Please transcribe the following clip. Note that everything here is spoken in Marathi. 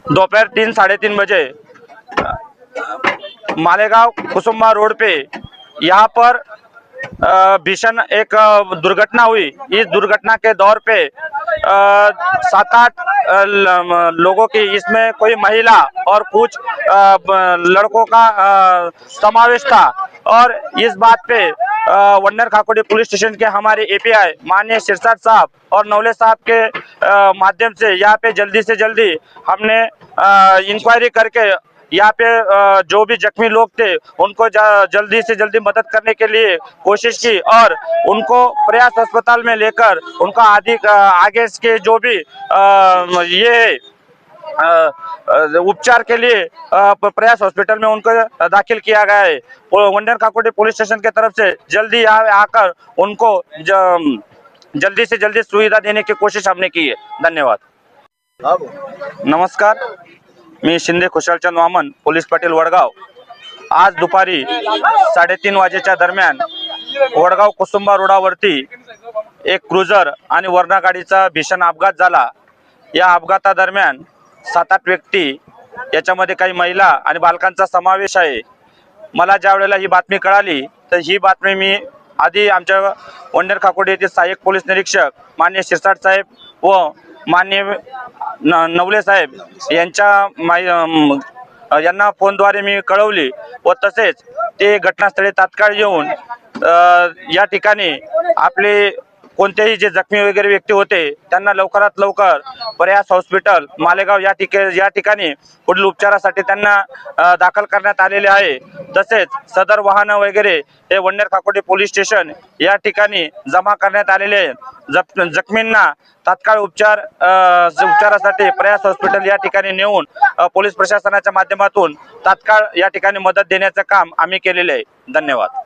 दोपहर 3-3:30 बजे मालेगांव कुसुम्बा रोड पे यहाँ पर भीषण एक दुर्घटना हुई। इस दुर्घटना के दौर पे 7-8 लोगों की, इसमें कोई महिला और कुछ लड़कों का समावेश था। और इस बात पे वन्नेर खाकुड़ी पुलिस स्टेशन के हमारे एपीआई माननीय सिरसाट साहब और नवले साहब के माध्यम से यहाँ पे जल्दी से जल्दी हमने इंक्वायरी करके यहाँ पे जो भी जख्मी लोग थे उनको जल्दी से जल्दी मदद करने के लिए कोशिश की और उनको प्रयास अस्पताल में लेकर उनका आगे के जो भी ये उपचार के लिए प्रयास हॉस्पिटल में उनको दाखिल किया गया है। वन्नेर खाकुड़ी पुलिस स्टेशन की तरफ से जल्दी आकर उनको जल्दी से जल्दी सुविधा देने की कोशिश हमने की है। धन्यवाद। नमस्कार, मी शिंदे खुशालचंद वामन, पोलीस पाटील वडगाव। आज दुपारी 3:30 वाजेच्या दरम्यान वडगाव कुसुम्बा रोडावरती एक क्रुझर आणि वर्णा गाडीचा भीषण अपघात झाला। या अपघातादरम्यान 7-8 व्यक्ती, याच्यामध्ये काही महिला आणि बालकांचा समावेश आहे। मला ज्या वेळेला ही बातमी कळाली तर ही बातमी मी आधी आमच्या वन्नेर खाकुड़ी येथील सहाय्यक पोलीस निरीक्षक माननीय सिरसाट साहेब व माननीय नवले साहेब यांना फोनद्वारे मी कळवली व तसेच ते घटनास्थळी तात्काळ येऊन या ठिकाणी आपले कोणतेही जे जखमी वगैरे व्यक्ती होते त्यांना लवकरात लवकर प्रयास हॉस्पिटल मालेगाव या ठिकाणी पुढील उपचारासाठी त्यांना दाखल करण्यात आलेले आहे। तसेच सदर वाहन वगैरे हे वन्नेर खाकुड़ी पोलीस स्टेशन या ठिकाणी जमा करण्यात आलेले आहे। जखमींना तात्काळ उपचारासाठी प्रयास हॉस्पिटल या ठिकाणी नेऊन पोलीस प्रशासनाच्या माध्यमातून तात्काळ या ठिकाणी मदत देण्याचे काम आम्ही केलेले आहे। धन्यवाद।